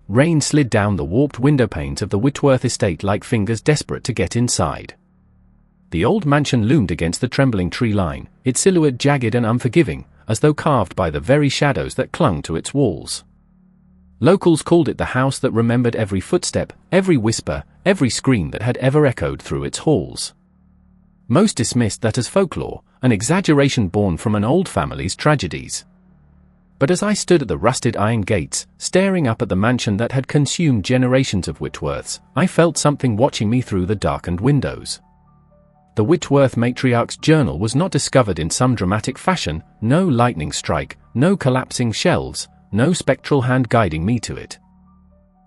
Rain slid down the warped window panes of the Whitworth estate like fingers desperate to get inside. The old mansion loomed against the trembling tree line, its silhouette jagged and unforgiving, as though carved by the very shadows that clung to its walls. Locals called it the house that remembered every footstep, every whisper, every scream that had ever echoed through its halls. Most dismissed that as folklore, an exaggeration born from an old family's tragedies. But as I stood at the rusted iron gates, staring up at the mansion that had consumed generations of Whitworths, I felt something watching me through the darkened windows. The Whitworth matriarch's journal was not discovered in some dramatic fashion, no lightning strike, no collapsing shelves, no spectral hand guiding me to it.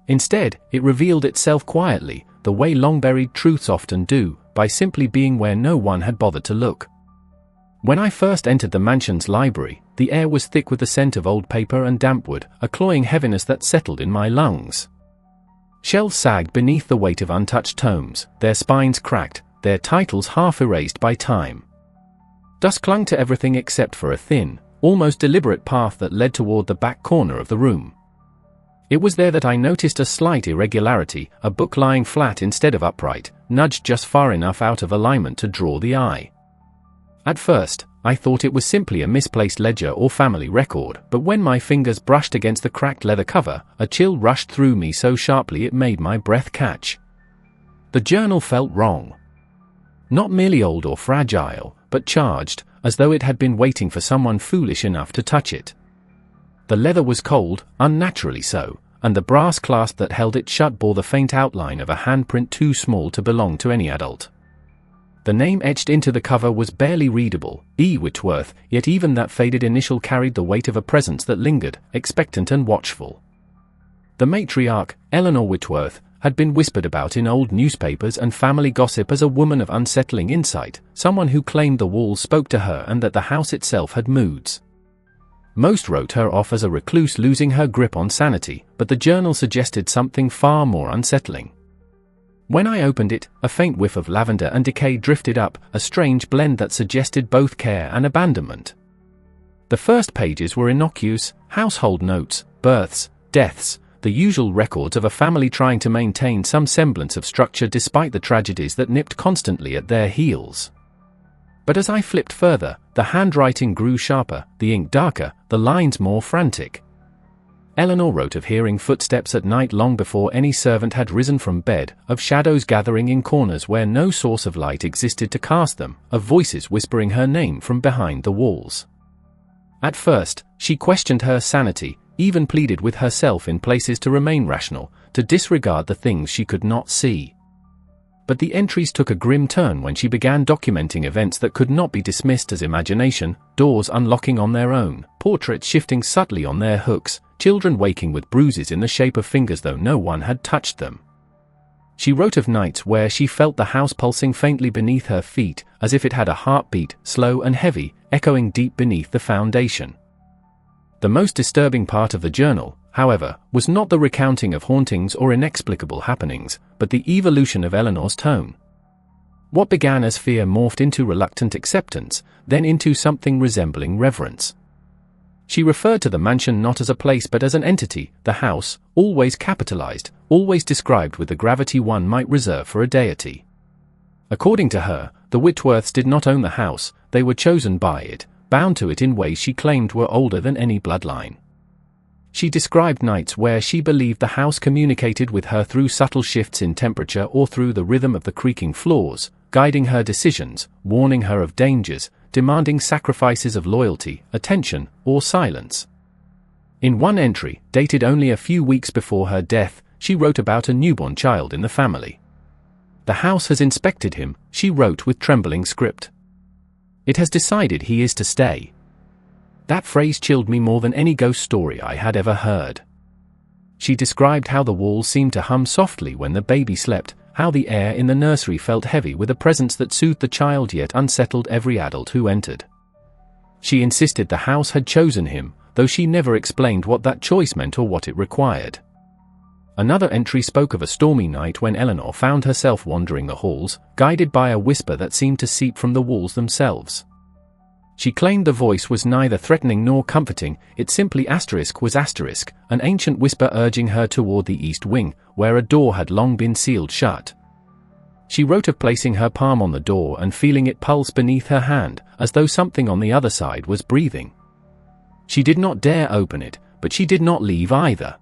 Instead, it revealed itself quietly, the way long-buried truths often do, by simply being where no one had bothered to look. When I first entered the mansion's library, the air was thick with the scent of old paper and damp wood, a cloying heaviness that settled in my lungs. Shelves sagged beneath the weight of untouched tomes, their spines cracked, their titles half erased by time. Dust clung to everything except for a thin, almost deliberate path that led toward the back corner of the room. It was there that I noticed a slight irregularity, a book lying flat instead of upright, nudged just far enough out of alignment to draw the eye. At first, I thought it was simply a misplaced ledger or family record, but when my fingers brushed against the cracked leather cover, a chill rushed through me so sharply it made my breath catch. The journal felt wrong. Not merely old or fragile, but charged, as though it had been waiting for someone foolish enough to touch it. The leather was cold, unnaturally so, and the brass clasp that held it shut bore the faint outline of a handprint too small to belong to any adult. The name etched into the cover was barely readable, E. Whitworth, yet even that faded initial carried the weight of a presence that lingered, expectant and watchful. The matriarch, Eleanor Whitworth, had been whispered about in old newspapers and family gossip as a woman of unsettling insight, someone who claimed the walls spoke to her and that the house itself had moods. Most wrote her off as a recluse losing her grip on sanity, but the journal suggested something far more unsettling. When I opened it, a faint whiff of lavender and decay drifted up, a strange blend that suggested both care and abandonment. The first pages were innocuous, household notes, births, deaths, the usual records of a family trying to maintain some semblance of structure despite the tragedies that nipped constantly at their heels. But as I flipped further, the handwriting grew sharper, the ink darker, the lines more frantic. Eleanor wrote of hearing footsteps at night long before any servant had risen from bed, of shadows gathering in corners where no source of light existed to cast them, of voices whispering her name from behind the walls. At first, she questioned her sanity, even pleaded with herself in places to remain rational, to disregard the things she could not see. But the entries took a grim turn when she began documenting events that could not be dismissed as imagination, doors unlocking on their own, portraits shifting subtly on their hooks, children waking with bruises in the shape of fingers though no one had touched them. She wrote of nights where she felt the house pulsing faintly beneath her feet, as if it had a heartbeat, slow and heavy, echoing deep beneath the foundation. The most disturbing part of the journal, however, was not the recounting of hauntings or inexplicable happenings, but the evolution of Eleanor's tone. What began as fear morphed into reluctant acceptance, then into something resembling reverence. She referred to the mansion not as a place but as an entity, the house, always capitalized, always described with the gravity one might reserve for a deity. According to her, the Whitworths did not own the house, they were chosen by it, bound to it in ways she claimed were older than any bloodline. She described nights where she believed the house communicated with her through subtle shifts in temperature or through the rhythm of the creaking floors, guiding her decisions, warning her of dangers, demanding sacrifices of loyalty, attention, or silence. In one entry, dated only a few weeks before her death, she wrote about a newborn child in the family. "The house has inspected him," she wrote with trembling script. "It has decided he is to stay." That phrase chilled me more than any ghost story I had ever heard. She described how the walls seemed to hum softly when the baby slept, how the air in the nursery felt heavy with a presence that soothed the child yet unsettled every adult who entered. She insisted the house had chosen him, though she never explained what that choice meant or what it required. Another entry spoke of a stormy night when Eleanor found herself wandering the halls, guided by a whisper that seemed to seep from the walls themselves. She claimed the voice was neither threatening nor comforting, it simply was an ancient whisper urging her toward the east wing, where a door had long been sealed shut. She wrote of placing her palm on the door and feeling it pulse beneath her hand, as though something on the other side was breathing. She did not dare open it, but she did not leave either.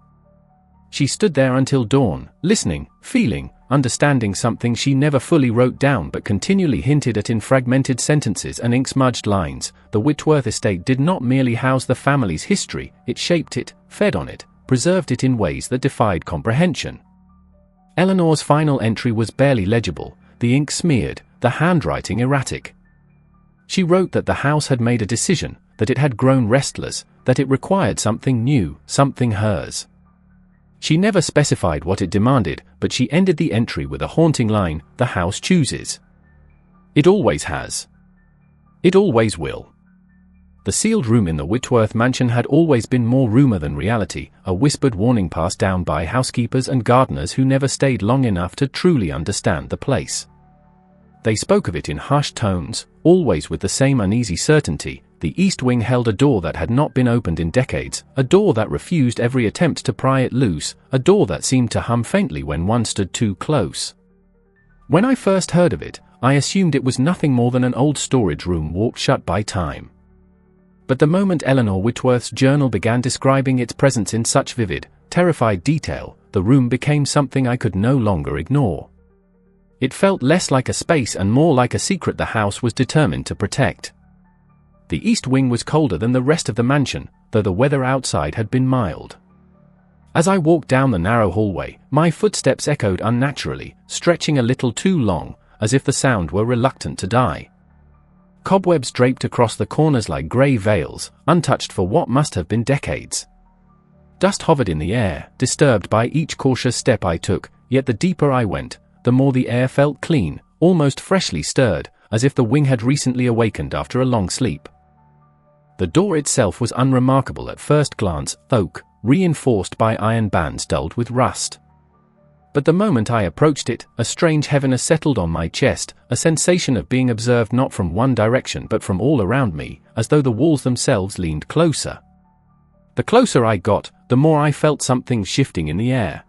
She stood there until dawn, listening, feeling, understanding something she never fully wrote down but continually hinted at in fragmented sentences and ink-smudged lines. The Whitworth estate did not merely house the family's history, it shaped it, fed on it, preserved it in ways that defied comprehension. Eleanor's final entry was barely legible, the ink smeared, the handwriting erratic. She wrote that the house had made a decision, that it had grown restless, that it required something new, something hers. She never specified what it demanded, but she ended the entry with a haunting line, "The house chooses. It always has. It always will." The sealed room in the Whitworth mansion had always been more rumor than reality, a whispered warning passed down by housekeepers and gardeners who never stayed long enough to truly understand the place. They spoke of it in hushed tones, always with the same uneasy certainty. The east wing held a door that had not been opened in decades, a door that refused every attempt to pry it loose, a door that seemed to hum faintly when one stood too close. When I first heard of it, I assumed it was nothing more than an old storage room warped shut by time. But the moment Eleanor Whitworth's journal began describing its presence in such vivid, terrified detail, the room became something I could no longer ignore. It felt less like a space and more like a secret the house was determined to protect. The east wing was colder than the rest of the mansion, though the weather outside had been mild. As I walked down the narrow hallway, my footsteps echoed unnaturally, stretching a little too long, as if the sound were reluctant to die. Cobwebs draped across the corners like grey veils, untouched for what must have been decades. Dust hovered in the air, disturbed by each cautious step I took, yet the deeper I went, the more the air felt clean, almost freshly stirred, as if the wing had recently awakened after a long sleep. The door itself was unremarkable at first glance, oak, reinforced by iron bands dulled with rust. But the moment I approached it, a strange heaviness settled on my chest, a sensation of being observed not from one direction but from all around me, as though the walls themselves leaned closer. The closer I got, the more I felt something shifting in the air.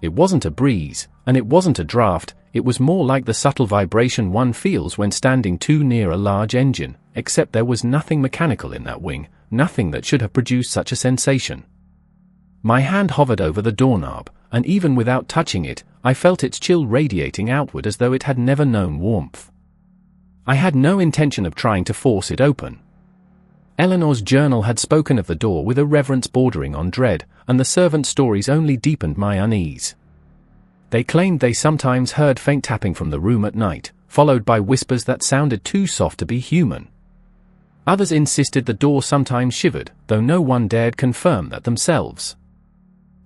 It wasn't a breeze, and it wasn't a draft, it was more like the subtle vibration one feels when standing too near a large engine, except there was nothing mechanical in that wing, nothing that should have produced such a sensation. My hand hovered over the doorknob, and even without touching it, I felt its chill radiating outward as though it had never known warmth. I had no intention of trying to force it open. Eleanor's journal had spoken of the door with a reverence bordering on dread, and the servant stories only deepened my unease. They claimed they sometimes heard faint tapping from the room at night, followed by whispers that sounded too soft to be human. Others insisted the door sometimes shivered, though no one dared confirm that themselves.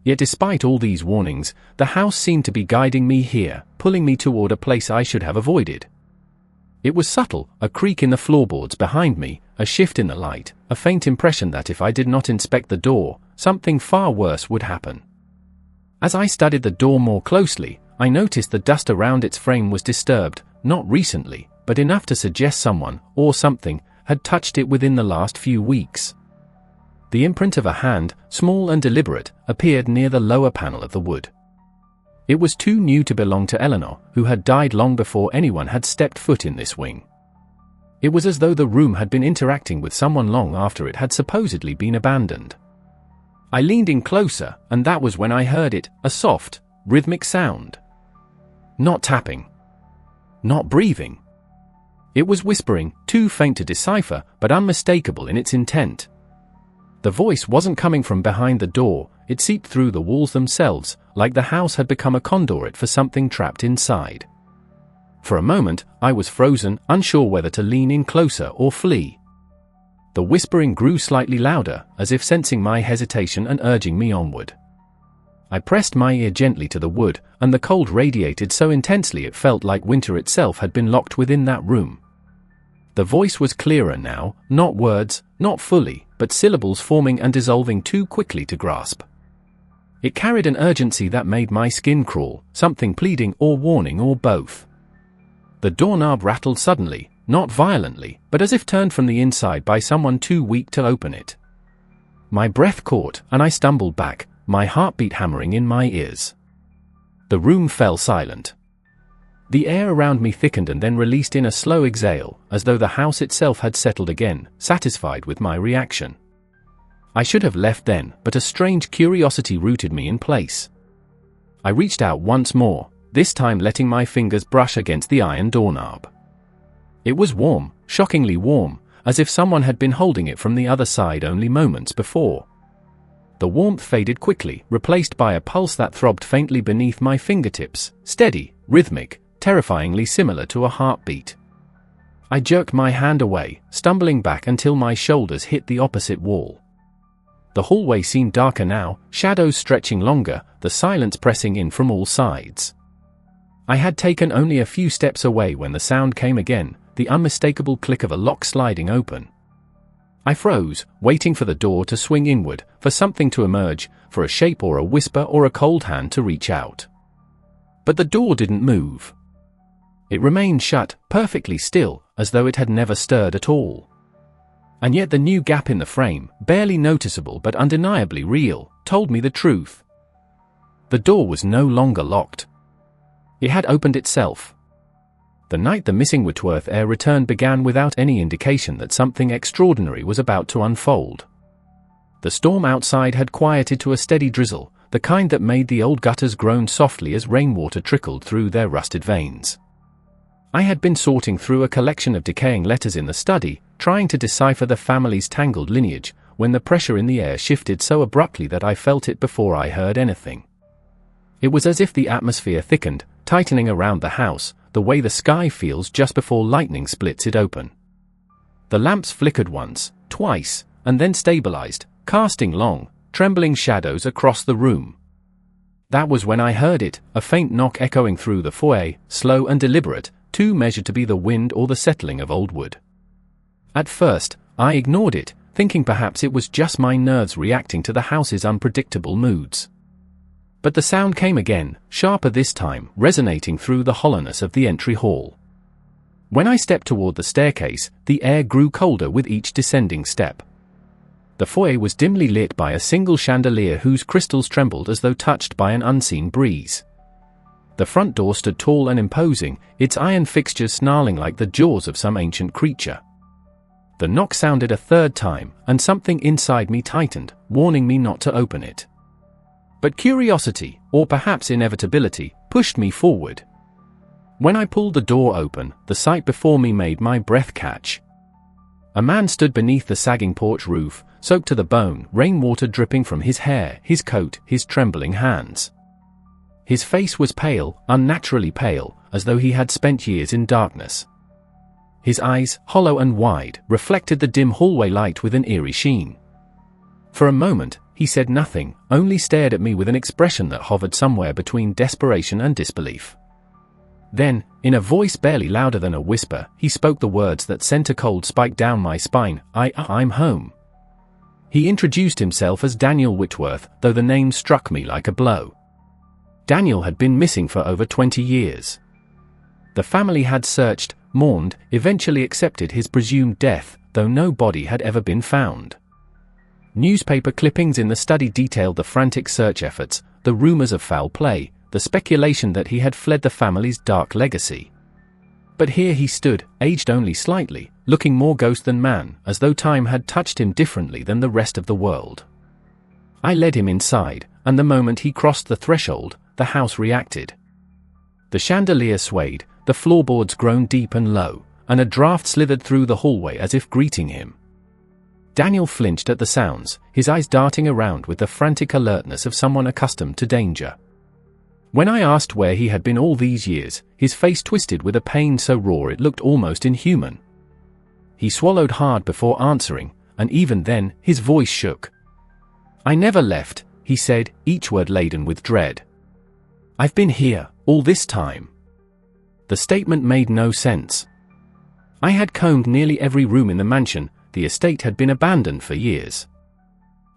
Yet despite all these warnings, the house seemed to be guiding me here, pulling me toward a place I should have avoided. It was subtle, a creak in the floorboards behind me, a shift in the light, a faint impression that if I did not inspect the door, something far worse would happen. As I studied the door more closely, I noticed the dust around its frame was disturbed, not recently, but enough to suggest someone, or something, had touched it within the last few weeks. The imprint of a hand, small and deliberate, appeared near the lower panel of the wood. It was too new to belong to Eleanor, who had died long before anyone had stepped foot in this wing. It was as though the room had been interacting with someone long after it had supposedly been abandoned. I leaned in closer, and that was when I heard it, a soft, rhythmic sound. Not tapping. Not breathing. It was whispering, too faint to decipher, but unmistakable in its intent. The voice wasn't coming from behind the door, it seeped through the walls themselves, like the house had become a conduit for something trapped inside. For a moment, I was frozen, unsure whether to lean in closer or flee. The whispering grew slightly louder, as if sensing my hesitation and urging me onward. I pressed my ear gently to the wood, and the cold radiated so intensely it felt like winter itself had been locked within that room. The voice was clearer now, not words, not fully, but syllables forming and dissolving too quickly to grasp. It carried an urgency that made my skin crawl, something pleading or warning or both. The doorknob rattled suddenly, not violently, but as if turned from the inside by someone too weak to open it. My breath caught, and I stumbled back, my heartbeat hammering in my ears. The room fell silent. The air around me thickened and then released in a slow exhale, as though the house itself had settled again, satisfied with my reaction. I should have left then, but a strange curiosity rooted me in place. I reached out once more, this time letting my fingers brush against the iron doorknob. It was warm, shockingly warm, as if someone had been holding it from the other side only moments before. The warmth faded quickly, replaced by a pulse that throbbed faintly beneath my fingertips, steady, rhythmic, terrifyingly similar to a heartbeat. I jerked my hand away, stumbling back until my shoulders hit the opposite wall. The hallway seemed darker now, shadows stretching longer, the silence pressing in from all sides. I had taken only a few steps away when the sound came again, the unmistakable click of a lock sliding open. I froze, waiting for the door to swing inward, for something to emerge, for a shape or a whisper or a cold hand to reach out. But the door didn't move. It remained shut, perfectly still, as though it had never stirred at all. And yet the new gap in the frame, barely noticeable but undeniably real, told me the truth. The door was no longer locked. It had opened itself. The night the missing Whitworth heir returned began without any indication that something extraordinary was about to unfold. The storm outside had quieted to a steady drizzle, the kind that made the old gutters groan softly as rainwater trickled through their rusted veins. I had been sorting through a collection of decaying letters in the study, trying to decipher the family's tangled lineage, when the pressure in the air shifted so abruptly that I felt it before I heard anything. It was as if the atmosphere thickened, tightening around the house, the way the sky feels just before lightning splits it open. The lamps flickered once, twice, and then stabilized, casting long, trembling shadows across the room. That was when I heard it, a faint knock echoing through the foyer, slow and deliberate, too measured to be the wind or the settling of old wood. At first, I ignored it, thinking perhaps it was just my nerves reacting to the house's unpredictable moods. But the sound came again, sharper this time, resonating through the hollowness of the entry hall. When I stepped toward the staircase, the air grew colder with each descending step. The foyer was dimly lit by a single chandelier whose crystals trembled as though touched by an unseen breeze. The front door stood tall and imposing, its iron fixtures snarling like the jaws of some ancient creature. The knock sounded a third time, and something inside me tightened, warning me not to open it. But curiosity, or perhaps inevitability, pushed me forward. When I pulled the door open, the sight before me made my breath catch. A man stood beneath the sagging porch roof, soaked to the bone, rainwater dripping from his hair, his coat, his trembling hands. His face was pale, unnaturally pale, as though he had spent years in darkness. His eyes, hollow and wide, reflected the dim hallway light with an eerie sheen. For a moment, he said nothing, only stared at me with an expression that hovered somewhere between desperation and disbelief. Then, in a voice barely louder than a whisper, he spoke the words that sent a cold spike down my spine, I'm home. He introduced himself as Daniel Whitworth, though the name struck me like a blow. Daniel had been missing for over 20 years. The family had searched, mourned, eventually accepted his presumed death, though no body had ever been found. Newspaper clippings in the study detailed the frantic search efforts, the rumors of foul play, the speculation that he had fled the family's dark legacy. But here he stood, aged only slightly, looking more ghost than man, as though time had touched him differently than the rest of the world. I led him inside, and the moment he crossed the threshold, the house reacted. The chandelier swayed, the floorboards groaned deep and low, and a draft slithered through the hallway as if greeting him. Daniel flinched at the sounds, his eyes darting around with the frantic alertness of someone accustomed to danger. When I asked where he had been all these years, his face twisted with a pain so raw it looked almost inhuman. He swallowed hard before answering, and even then, his voice shook. I never left, he said, each word laden with dread. I've been here, all this time. The statement made no sense. I had combed nearly every room in the mansion. The estate had been abandoned for years.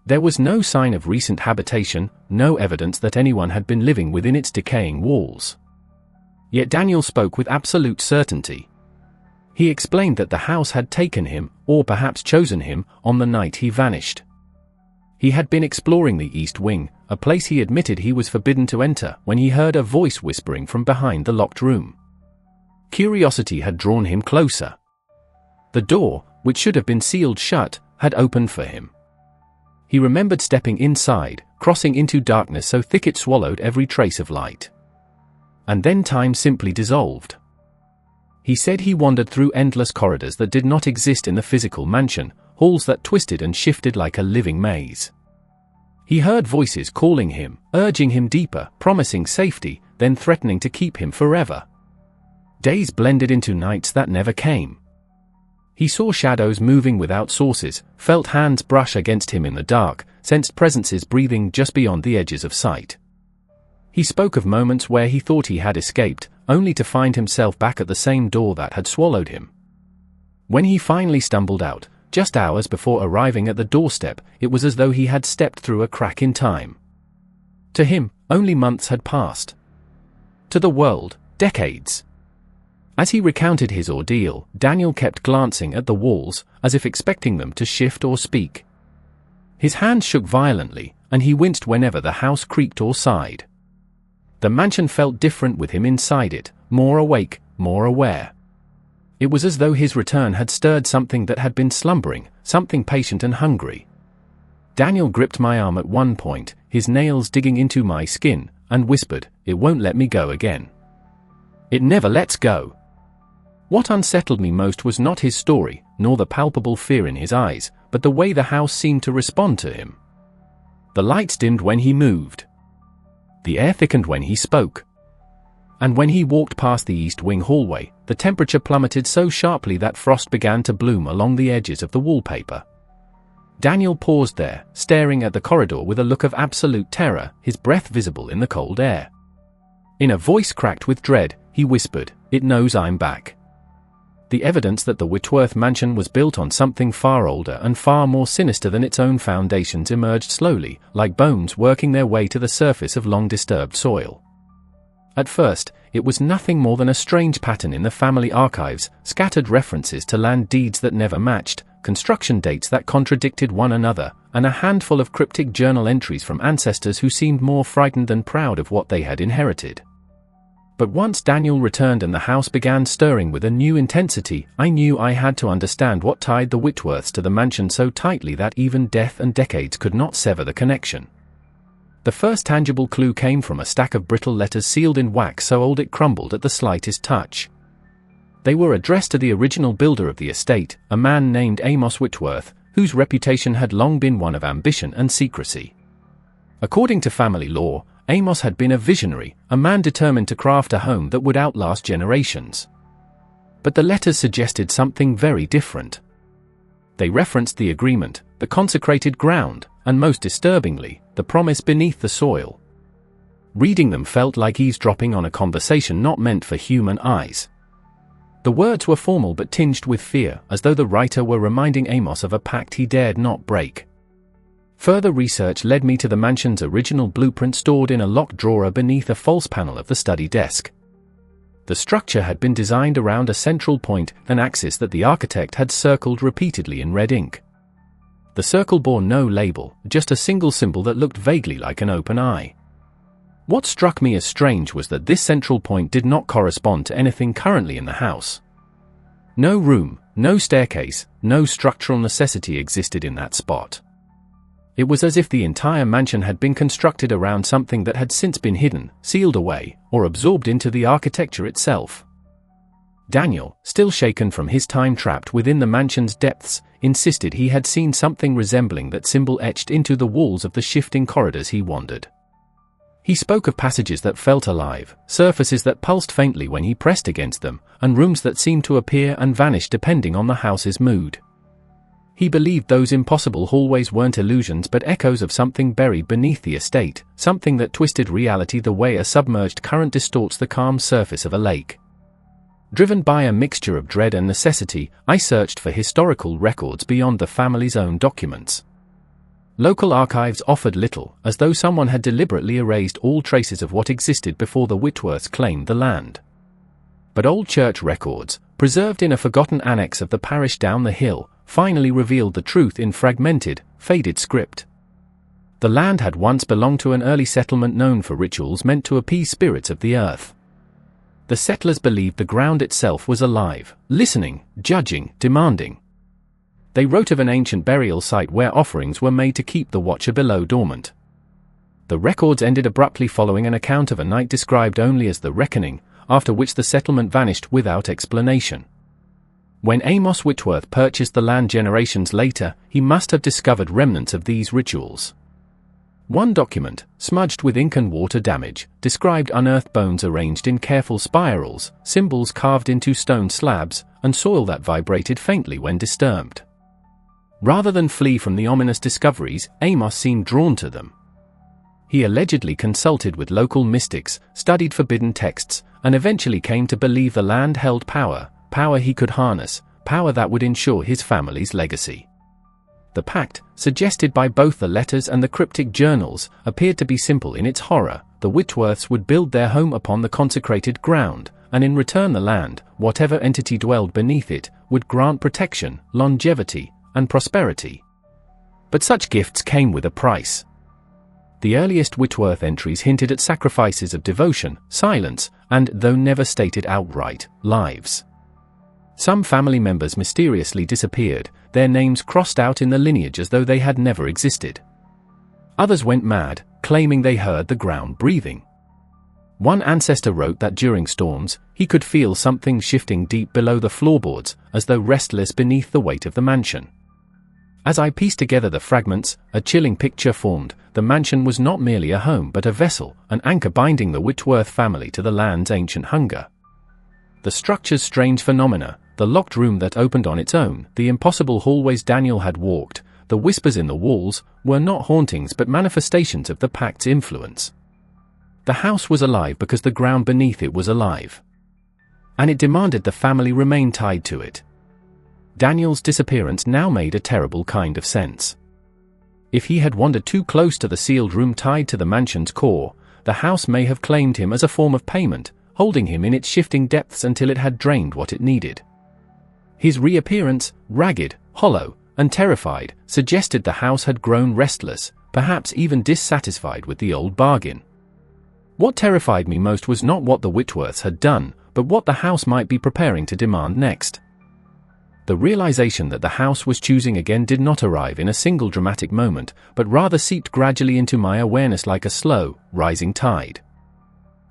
There was no sign of recent habitation, no evidence that anyone had been living within its decaying walls. Yet Daniel spoke with absolute certainty. He explained that the house had taken him, or perhaps chosen him, on the night he vanished. He had been exploring the East Wing, a place he admitted he was forbidden to enter, when he heard a voice whispering from behind the locked room. Curiosity had drawn him closer. The door, which should have been sealed shut, had opened for him. He remembered stepping inside, crossing into darkness so thick it swallowed every trace of light. And then time simply dissolved. He said he wandered through endless corridors that did not exist in the physical mansion, halls that twisted and shifted like a living maze. He heard voices calling him, urging him deeper, promising safety, then threatening to keep him forever. Days blended into nights that never came. He saw shadows moving without sources, felt hands brush against him in the dark, sensed presences breathing just beyond the edges of sight. He spoke of moments where he thought he had escaped, only to find himself back at the same door that had swallowed him. When he finally stumbled out, just hours before arriving at the doorstep, it was as though he had stepped through a crack in time. To him, only months had passed. To the world, decades. As he recounted his ordeal, Daniel kept glancing at the walls, as if expecting them to shift or speak. His hands shook violently, and he winced whenever the house creaked or sighed. The mansion felt different with him inside it, more awake, more aware. It was as though his return had stirred something that had been slumbering, something patient and hungry. Daniel gripped my arm at one point, his nails digging into my skin, and whispered, "It won't let me go again. It never lets go." What unsettled me most was not his story, nor the palpable fear in his eyes, but the way the house seemed to respond to him. The lights dimmed when he moved. The air thickened when he spoke. And when he walked past the East Wing hallway, the temperature plummeted so sharply that frost began to bloom along the edges of the wallpaper. Daniel paused there, staring at the corridor with a look of absolute terror, his breath visible in the cold air. In a voice cracked with dread, he whispered, "It knows I'm back." The evidence that the Whitworth mansion was built on something far older and far more sinister than its own foundations emerged slowly, like bones working their way to the surface of long-disturbed soil. At first, it was nothing more than a strange pattern in the family archives, scattered references to land deeds that never matched, construction dates that contradicted one another, and a handful of cryptic journal entries from ancestors who seemed more frightened than proud of what they had inherited. But once Daniel returned and the house began stirring with a new intensity, I knew I had to understand what tied the Whitworths to the mansion so tightly that even death and decades could not sever the connection. The first tangible clue came from a stack of brittle letters sealed in wax so old it crumbled at the slightest touch. They were addressed to the original builder of the estate, a man named Amos Whitworth, whose reputation had long been one of ambition and secrecy. According to family law, Amos had been a visionary, a man determined to craft a home that would outlast generations. But the letters suggested something very different. They referenced the agreement, the consecrated ground, and most disturbingly, the promise beneath the soil. Reading them felt like eavesdropping on a conversation not meant for human eyes. The words were formal but tinged with fear, as though the writer were reminding Amos of a pact he dared not break. Further research led me to the mansion's original blueprint stored in a locked drawer beneath a false panel of the study desk. The structure had been designed around a central point, an axis that the architect had circled repeatedly in red ink. The circle bore no label, just a single symbol that looked vaguely like an open eye. What struck me as strange was that this central point did not correspond to anything currently in the house. No room, no staircase, no structural necessity existed in that spot. It was as if the entire mansion had been constructed around something that had since been hidden, sealed away, or absorbed into the architecture itself. Daniel, still shaken from his time trapped within the mansion's depths, insisted he had seen something resembling that symbol etched into the walls of the shifting corridors he wandered. He spoke of passages that felt alive, surfaces that pulsed faintly when he pressed against them, and rooms that seemed to appear and vanish depending on the house's mood. He believed those impossible hallways weren't illusions but echoes of something buried beneath the estate, something that twisted reality the way a submerged current distorts the calm surface of a lake. Driven by a mixture of dread and necessity, I searched for historical records beyond the family's own documents. Local archives offered little, as though someone had deliberately erased all traces of what existed before the Whitworths claimed the land. But old church records, preserved in a forgotten annex of the parish down the hill, finally revealed the truth in fragmented, faded script. The land had once belonged to an early settlement known for rituals meant to appease spirits of the earth. The settlers believed the ground itself was alive, listening, judging, demanding. They wrote of an ancient burial site where offerings were made to keep the watcher below dormant. The records ended abruptly following an account of a night described only as the reckoning, after which the settlement vanished without explanation. When Amos Whitworth purchased the land generations later, he must have discovered remnants of these rituals. One document, smudged with ink and water damage, described unearthed bones arranged in careful spirals, symbols carved into stone slabs, and soil that vibrated faintly when disturbed. Rather than flee from the ominous discoveries, Amos seemed drawn to them. He allegedly consulted with local mystics, studied forbidden texts, and eventually came to believe the land held power he could harness, power that would ensure his family's legacy. The pact, suggested by both the letters and the cryptic journals, appeared to be simple in its horror. The Whitworths would build their home upon the consecrated ground, and in return the land, whatever entity dwelled beneath it, would grant protection, longevity, and prosperity. But such gifts came with a price. The earliest Whitworth entries hinted at sacrifices of devotion, silence, and, though never stated outright, lives. Some family members mysteriously disappeared, their names crossed out in the lineage as though they had never existed. Others went mad, claiming they heard the ground breathing. One ancestor wrote that during storms, he could feel something shifting deep below the floorboards, as though restless beneath the weight of the mansion. As I pieced together the fragments, a chilling picture formed. The mansion was not merely a home but a vessel, an anchor binding the Whitworth family to the land's ancient hunger. The structure's strange phenomena, the locked room that opened on its own, the impossible hallways Daniel had walked, the whispers in the walls, were not hauntings but manifestations of the pact's influence. The house was alive because the ground beneath it was alive. And it demanded the family remain tied to it. Daniel's disappearance now made a terrible kind of sense. If he had wandered too close to the sealed room tied to the mansion's core, the house may have claimed him as a form of payment, holding him in its shifting depths until it had drained what it needed. His reappearance, ragged, hollow, and terrified, suggested the house had grown restless, perhaps even dissatisfied with the old bargain. What terrified me most was not what the Whitworths had done, but what the house might be preparing to demand next. The realization that the house was choosing again did not arrive in a single dramatic moment, but rather seeped gradually into my awareness like a slow, rising tide.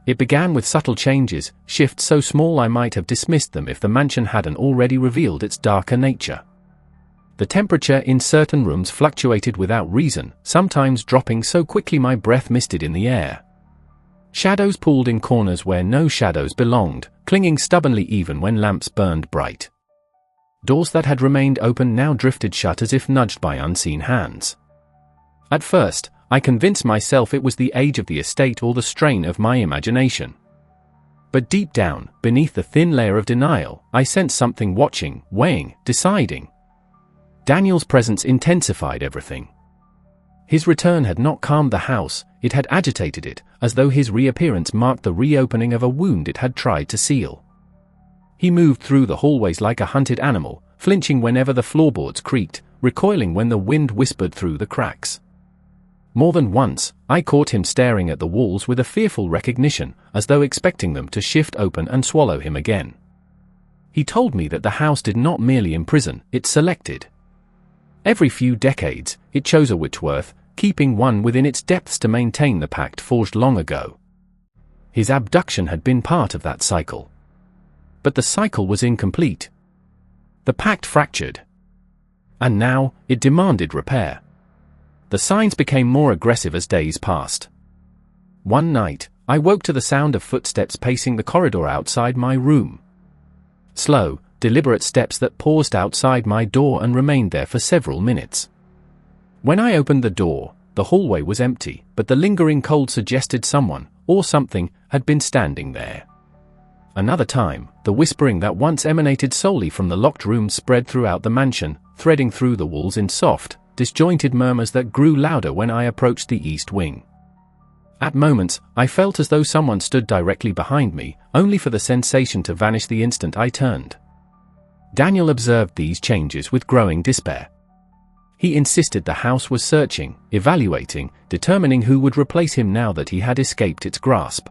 It began with subtle changes, shifts so small I might have dismissed them if the mansion hadn't already revealed its darker nature. The temperature in certain rooms fluctuated without reason, sometimes dropping so quickly my breath misted in the air. Shadows pooled in corners where no shadows belonged, clinging stubbornly even when lamps burned bright. Doors that had remained open now drifted shut as if nudged by unseen hands. At first, I convinced myself it was the age of the estate or the strain of my imagination. But deep down, beneath the thin layer of denial, I sensed something watching, weighing, deciding. Daniel's presence intensified everything. His return had not calmed the house, it had agitated it, as though his reappearance marked the reopening of a wound it had tried to seal. He moved through the hallways like a hunted animal, flinching whenever the floorboards creaked, recoiling when the wind whispered through the cracks. More than once, I caught him staring at the walls with a fearful recognition, as though expecting them to shift open and swallow him again. He told me that the house did not merely imprison, it selected. Every few decades, it chose a Whitworth, keeping one within its depths to maintain the pact forged long ago. His abduction had been part of that cycle. But the cycle was incomplete. The pact fractured. And now, it demanded repair. The signs became more aggressive as days passed. One night, I woke to the sound of footsteps pacing the corridor outside my room. Slow, deliberate steps that paused outside my door and remained there for several minutes. When I opened the door, the hallway was empty, but the lingering cold suggested someone, or something, had been standing there. Another time, the whispering that once emanated solely from the locked room spread throughout the mansion, threading through the walls in soft, disjointed murmurs that grew louder when I approached the east wing. At moments, I felt as though someone stood directly behind me, only for the sensation to vanish the instant I turned. Daniel observed these changes with growing despair. He insisted the house was searching, evaluating, determining who would replace him now that he had escaped its grasp.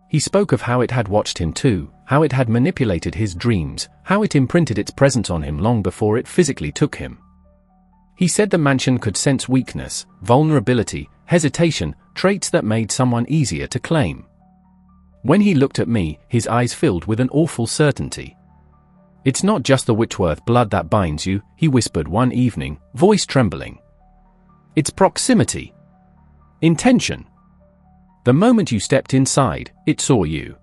He spoke of how it had watched him too, how it had manipulated his dreams, how it imprinted its presence on him long before it physically took him. He said the mansion could sense weakness, vulnerability, hesitation, traits that made someone easier to claim. When he looked at me, his eyes filled with an awful certainty. "It's not just the Whitworth blood that binds you," he whispered one evening, voice trembling. "It's proximity. Intention. The moment you stepped inside, it saw you."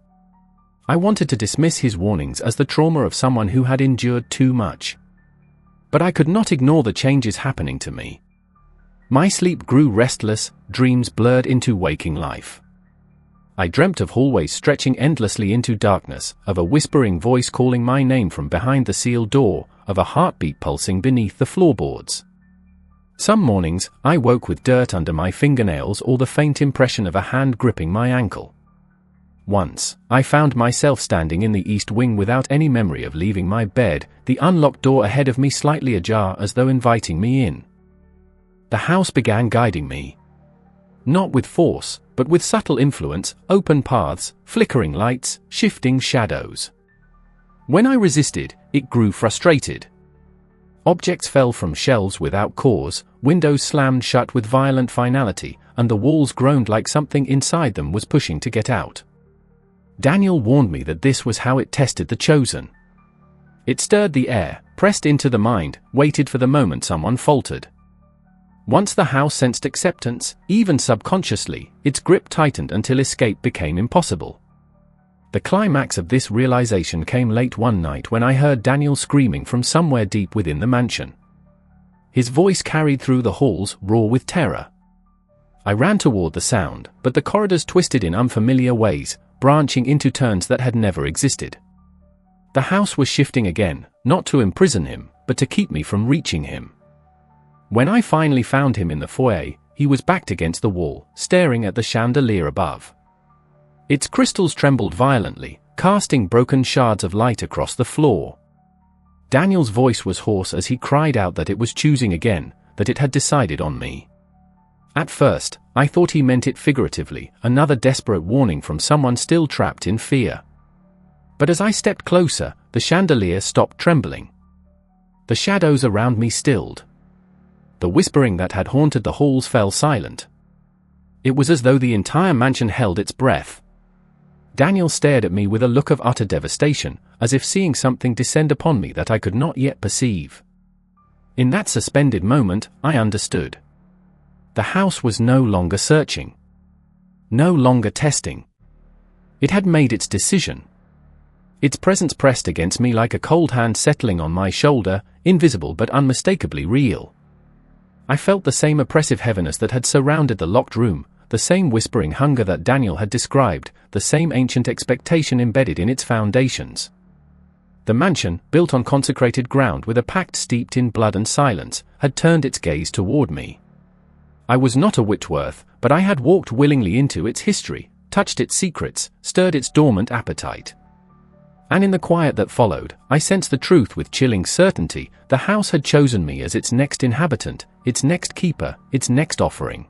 I wanted to dismiss his warnings as the trauma of someone who had endured too much. But I could not ignore the changes happening to me. My sleep grew restless, dreams blurred into waking life. I dreamt of hallways stretching endlessly into darkness, of a whispering voice calling my name from behind the sealed door, of a heartbeat pulsing beneath the floorboards. Some mornings, I woke with dirt under my fingernails or the faint impression of a hand gripping my ankle. Once, I found myself standing in the east wing without any memory of leaving my bed, the unlocked door ahead of me slightly ajar as though inviting me in. The house began guiding me. Not with force, but with subtle influence, open paths, flickering lights, shifting shadows. When I resisted, it grew frustrated. Objects fell from shelves without cause, windows slammed shut with violent finality, and the walls groaned like something inside them was pushing to get out. Daniel warned me that this was how it tested the chosen. It stirred the air, pressed into the mind, waited for the moment someone faltered. Once the house sensed acceptance, even subconsciously, its grip tightened until escape became impossible. The climax of this realization came late one night when I heard Daniel screaming from somewhere deep within the mansion. His voice carried through the halls, raw with terror. I ran toward the sound, but the corridors twisted in unfamiliar ways, branching into turns that had never existed. The house was shifting again, not to imprison him, but to keep me from reaching him. When I finally found him in the foyer, he was backed against the wall, staring at the chandelier above. Its crystals trembled violently, casting broken shards of light across the floor. Daniel's voice was hoarse as he cried out that it was choosing again, that it had decided on me. At first, I thought he meant it figuratively, another desperate warning from someone still trapped in fear. But as I stepped closer, the chandelier stopped trembling. The shadows around me stilled. The whispering that had haunted the halls fell silent. It was as though the entire mansion held its breath. Daniel stared at me with a look of utter devastation, as if seeing something descend upon me that I could not yet perceive. In that suspended moment, I understood. The house was no longer searching. No longer testing. It had made its decision. Its presence pressed against me like a cold hand settling on my shoulder, invisible but unmistakably real. I felt the same oppressive heaviness that had surrounded the locked room, the same whispering hunger that Daniel had described, the same ancient expectation embedded in its foundations. The mansion, built on consecrated ground with a pact steeped in blood and silence, had turned its gaze toward me. I was not a Whitworth, but I had walked willingly into its history, touched its secrets, stirred its dormant appetite. And in the quiet that followed, I sensed the truth with chilling certainty. The house had chosen me as its next inhabitant, its next keeper, its next offering.